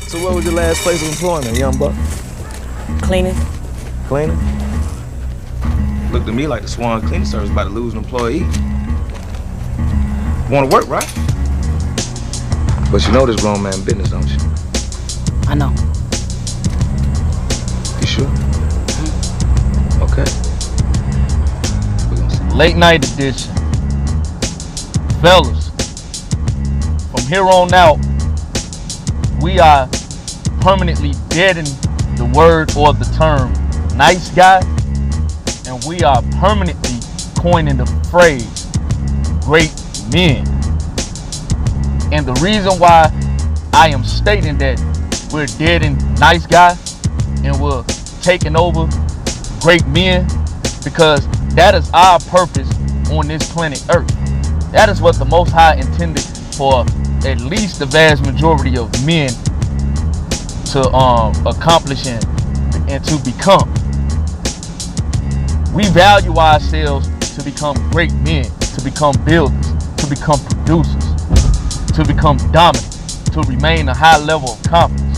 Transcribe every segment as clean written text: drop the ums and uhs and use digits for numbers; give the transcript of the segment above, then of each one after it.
So what was your last place of employment, young buck? Cleaning. Cleaning? Looked to me like the Swan Cleaning Service about to lose an employee. Want to work, right? But you know this grown man business, don't you? I know. You sure? Okay. We're gonna see. Late night edition. Fellas, from here on out, we are permanently deadening the word or the term nice guy, and we are permanently coining the phrase great men. And the reason why I am stating that we're deadening nice guy and we're taking over great men, because that is our purpose on this planet Earth. That is what the Most High intended for at least the vast majority of men to accomplish and to become. We value ourselves to become great men, to become builders, to become producers, to become dominant, to remain a high level of confidence,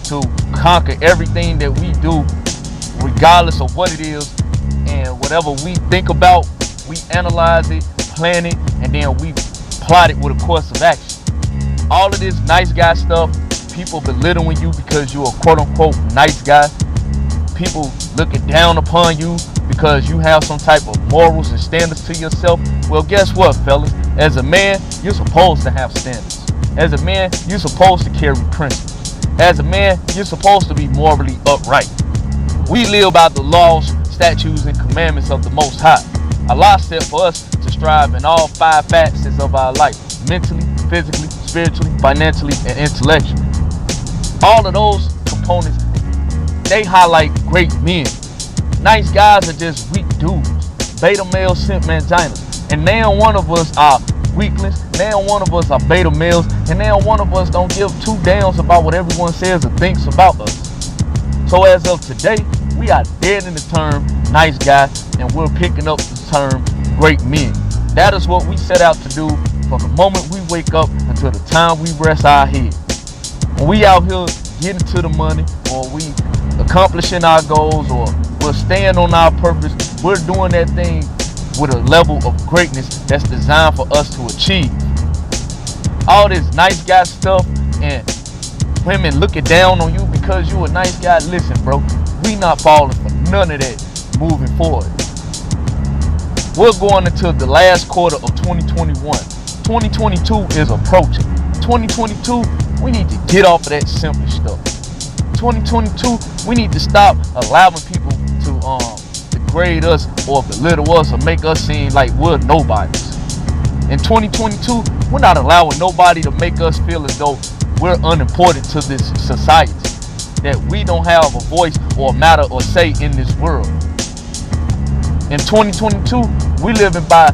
to conquer everything that we do, regardless of what it is, and whatever we think about, we analyze it, plan it, and then we plot it with a course of action. All of this nice guy stuff, people belittling you because you're a quote-unquote nice guy, people looking down upon you because you have some type of morals and standards to yourself. Well, guess what, fellas? As a man, you're supposed to have standards. As a man, you're supposed to carry principles. As a man, you're supposed to be morally upright. We live by the laws, statutes, and commandments of the Most High. Allah set for us to strive in all 5 facets of our life: mentally, physically, spiritually, financially, and intellectually. All of those components, they highlight great men. Nice guys are just weak dudes, beta males, simp manginas, and now one of us are weaklings, now one of us are beta males, and now one of us don't give 2 damns about what everyone says or thinks about us. So as of today, we are dead in the term nice guy, and we're picking up the term great men. That is what we set out to do from the moment we wake up until the time we rest our head. When we out here getting to the money, or we accomplishing our goals, or we're staying on our purpose, we're doing that thing with a level of greatness that's designed for us to achieve. All this nice guy stuff and women looking down on you because you a nice guy, listen, bro, we not falling for none of that moving forward. We're going into the last quarter of 2021. 2022 is approaching. 2022, we need to get off of that simple stuff. 2022, we need to stop allowing people to degrade us or belittle us or make us seem like we're nobodies. In 2022, we're not allowing nobody to make us feel as though we're unimportant to this society, that we don't have a voice or matter or say in this world. In 2022, we living by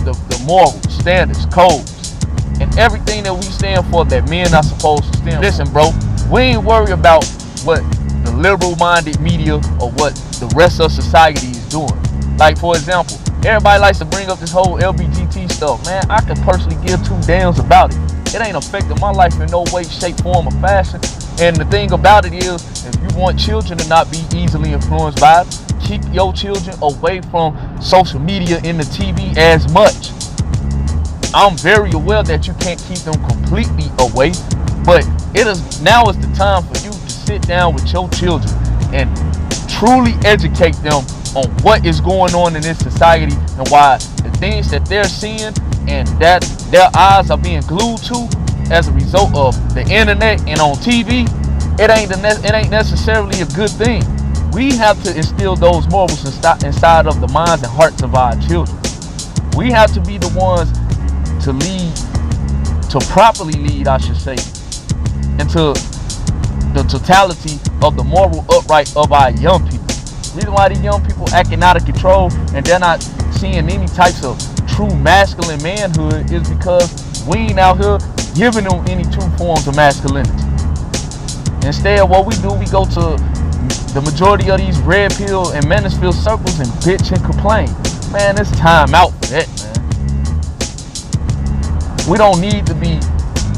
the moral standards, codes, and everything that we stand for that men are supposed to stand for. Listen, bro, we ain't worried about what the liberal-minded media or what the rest of society is doing. Like, for example, everybody likes to bring up this whole LGBT stuff. Man, I can personally give 2 damns about it. It ain't affecting my life in no way, shape, form, or fashion. And the thing about it is, if you want children to not be easily influenced by it, keep your children away from social media and the TV as much. I'm very aware that you can't keep them completely away, but now is the time for you to sit down with your children and truly educate them on what is going on in this society and why the things that they're seeing and that their eyes are being glued to as a result of the internet and on TV, it ain't necessarily a good thing. We have to instill those morals inside of the minds and hearts of our children. We have to be the ones to lead, to properly lead, I should say, into the totality of the moral upright of our young people. The reason why these young people acting out of control and they're not seeing any types of true masculine manhood is because we ain't out here giving them any true forms of masculinity. Instead, what we do, we go to the majority of these red pill and manosphere circles and bitch and complain. Man, it's time out for that, man. We don't need to be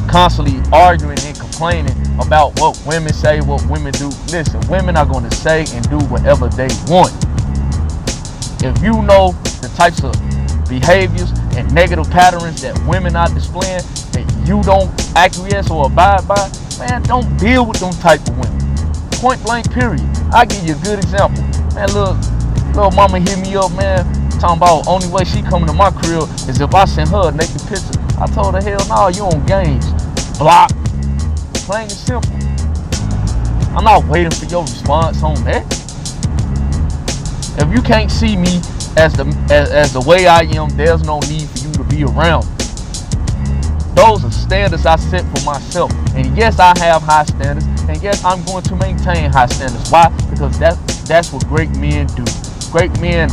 constantly arguing and complaining about what women say, what women do. Listen, women are going to say and do whatever they want. If you know the types of behaviors and negative patterns that women are displaying that you don't acquiesce or abide by, man, don't deal with them type of women. Point blank, period. I'll give you a good example. Man, little mama hit me up, man, talking about only way she coming to my crib is if I send her a naked picture. I told her, hell no, you on games. Block. Plain and simple. I'm not waiting for your response on that. If you can't see me as the way I am, there's no need for you to be around me. Those are standards I set for myself. And yes, I have high standards. And yes, I'm going to maintain high standards. Why? Because that's what great men do. Great men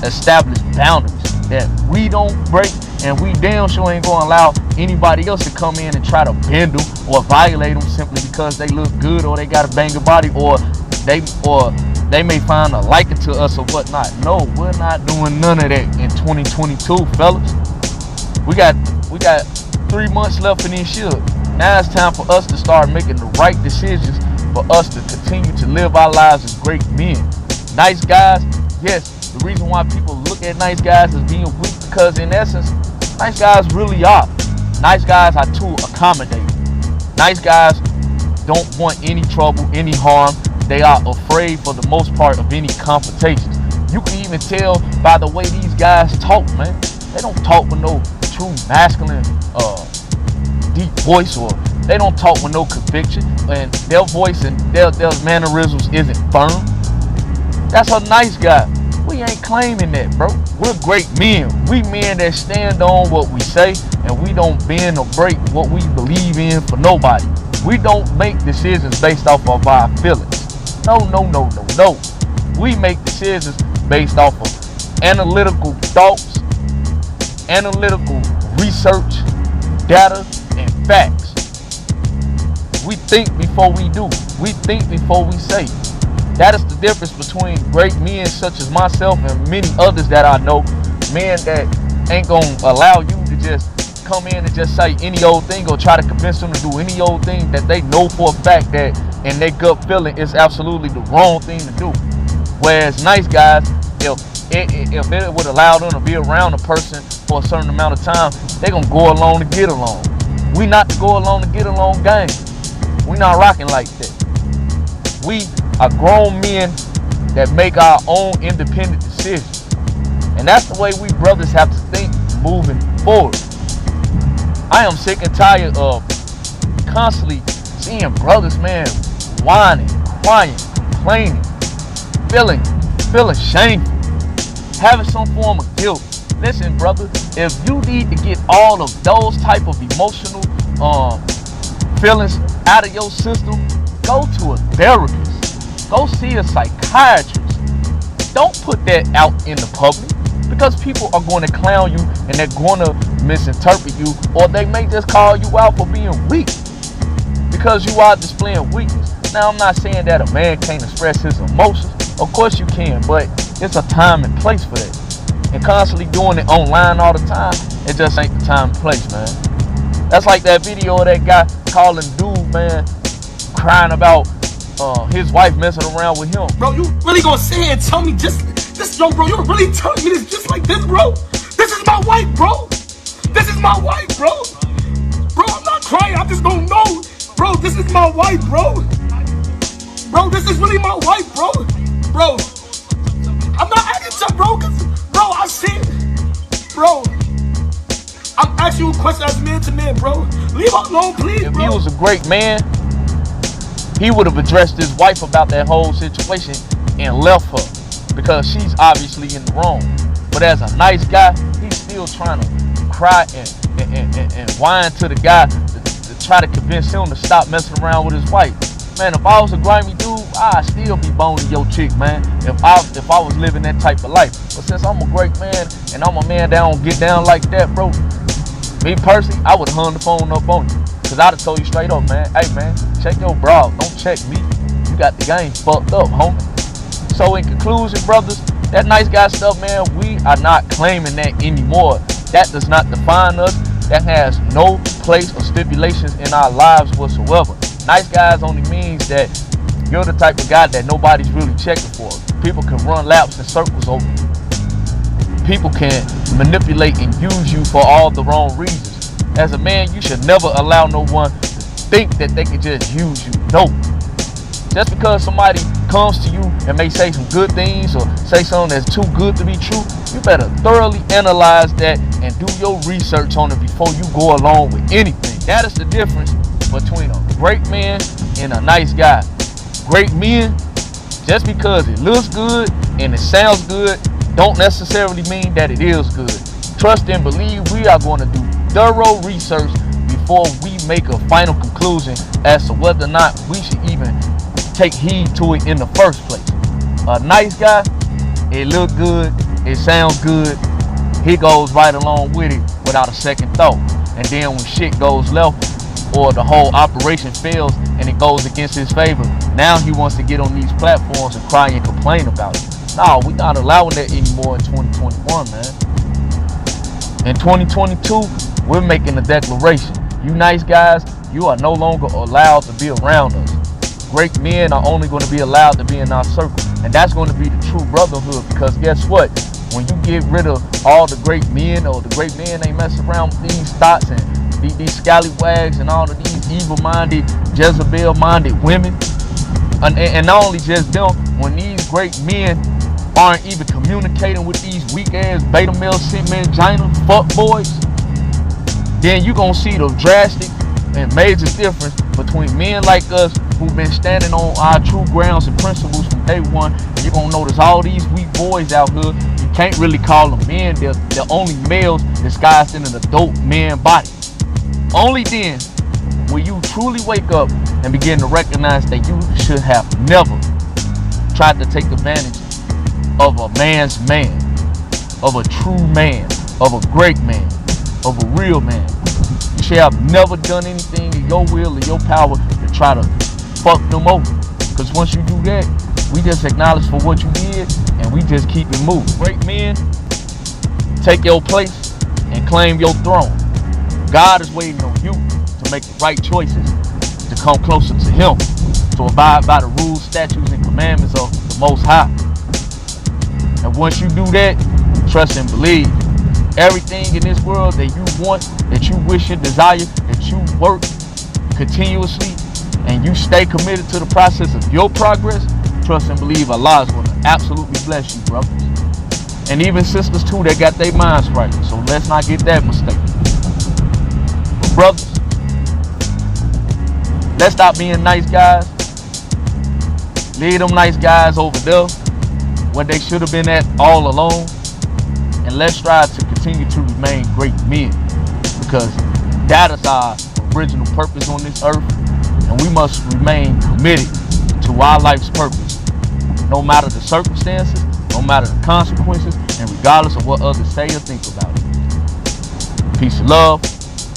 establish boundaries that we don't break, and we damn sure ain't going to allow anybody else to come in and try to bend them or violate them simply because they look good or they got a banging body or they may find a liking to us or whatnot. No, we're not doing none of that in 2022, fellas. We got 3 months left in this year. Now it's time for us to start making the right decisions for us to continue to live our lives as great men. Nice guys, yes. The reason why people look at nice guys as being weak, because in essence, nice guys really are. Nice guys are too accommodating. Nice guys don't want any trouble, any harm. They are afraid for the most part of any confrontations. You can even tell by the way these guys talk, man. They don't talk with no true masculine, deep voice, or they don't talk with no conviction, and their voice and their mannerisms isn't firm. That's a nice guy. We ain't claiming that, bro. We're great men. We men that stand on what we say, and we don't bend or break what we believe in for nobody. We don't make decisions based off of our feelings. No. We make decisions based off of analytical thoughts, analytical research, data, and facts. We think before we do. We think before we say. That is the difference between great men such as myself and many others that I know. Men that ain't gonna allow you to just come in and just say any old thing or try to convince them to do any old thing that they know for a fact that in their gut feeling is absolutely the wrong thing to do. Whereas nice guys, if it would allow them to be around a person for a certain amount of time, they gonna go along to get along. We not to go along to get along gang. We not rocking like that. We are grown men that make our own independent decisions. And that's the way we brothers have to think moving forward. I am sick and tired of constantly seeing brothers, man, whining, crying, complaining, feeling shameful, having some form of guilt. Listen, brother, if you need to get all of those type of emotional feelings out of your system, go to a therapist. Go see a psychiatrist. Don't put that out in the public, because people are going to clown you and they're going to misinterpret you, or they may just call you out for being weak because you are displaying weakness. Now, I'm not saying that a man can't express his emotions. Of course you can, but it's a time and place for that. And constantly doing it online all the time, it just ain't the time and place, man. That's like that video of that guy calling dude, man, crying about his wife messing around with him. Bro, you really gonna sit here and tell me just this, yo, bro? You're really telling me this just like this, bro? This is my wife, bro. This is my wife, bro. Bro, I'm not crying. I just don't know, bro. This is my wife, bro. Bro, this is really my wife, bro. Bro, I'm not acting tough, bro. Cause, bro, I see it, bro. I'm asking you a question as man to man, bro. Leave her alone, please, if bro. If he was a great man, he would have addressed his wife about that whole situation and left her, because she's obviously in the wrong. But as a nice guy, he's still trying to cry and whine to the guy to try to convince him to stop messing around with his wife. Man, if I was a grimy dude, I'd still be boning your chick, man, if I was living that type of life. But since I'm a great man and I'm a man that don't get down like that, bro, me personally, I would have hung the phone up on you. Cause I'd have told you straight up, man, hey man, check your bra, don't check me. You got the game fucked up, homie. So in conclusion, brothers, that nice guy stuff, man, we are not claiming that anymore. That does not define us. That has no place or stipulations in our lives whatsoever. Nice guys only means that you're the type of guy that nobody's really checking for. People can run laps and circles over you. People can manipulate and use you for all the wrong reasons. As a man, you should never allow no one to think that they can just use you. No. Just because somebody comes to you and may say some good things or say something that's too good to be true, you better thoroughly analyze that and do your research on it before you go along with anything. That is the difference between a great man and a nice guy. Great men, just because it looks good and it sounds good, don't necessarily mean that it is good. Trust and believe we are going to do thorough research before we make a final conclusion as to whether or not we should even take heed to it in the first place. A nice guy, it look good, it sounds good, he goes right along with it without a second thought. And then when shit goes left or the whole operation fails and it goes against his favor, now he wants to get on these platforms and cry and complain about it. No, we're not allowing that anymore in 2021, man. In 2022, we're making a declaration. You nice guys, you are no longer allowed to be around us. Great men are only going to be allowed to be in our circle. And that's going to be the true brotherhood, because guess what? When you get rid of all the great men, or the great men ain't mess around with these thoughts and these scallywags and all of these evil-minded, Jezebel-minded women, and not only just them, when these great men aren't even communicating with these weak-ass beta male sit mangina fuck boys, then you gonna see the drastic and major difference between men like us who've been standing on our true grounds and principles from day one. And you're gonna notice all these weak boys out here, you can't really call them men. They're only males disguised in an adult man body. Only then will you truly wake up and begin to recognize that you should have never tried to take advantage of a man's man, of a true man, of a great man, of a real man. You should have never done anything in your will or your power to try to fuck them over. Because once you do that, we just acknowledge for what you did and we just keep it moving. Great men, take your place and claim your throne. God is waiting on you to make the right choices, to come closer to Him, to abide by the rules, statutes, and commandments of the Most High. And once you do that, trust and believe, everything in this world that you want, that you wish and desire, that you work continuously, and you stay committed to the process of your progress, trust and believe Allah is going to absolutely bless you, brothers. And even sisters too that got their minds right. So let's not get that mistake. But brothers, let's stop being nice guys. Leave them nice guys over there where they should have been at all along. And let's strive to continue to remain great men, because that is our original purpose on this earth. And we must remain committed to our life's purpose, no matter the circumstances, no matter the consequences, and regardless of what others say or think about it. Peace and love,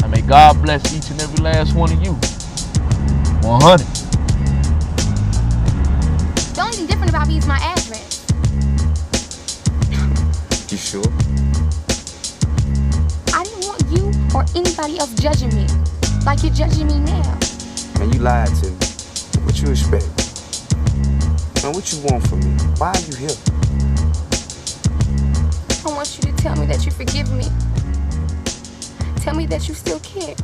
and may God bless each and every last one of you. 100. The only thing different about me is my address. You sure? I didn't want you or anybody else judging me like you're judging me now. Man, you lied to me. What you expect? Man, what you want from me? Why are you here? I want you to tell me that you forgive me. Tell me that you still care.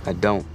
I don't.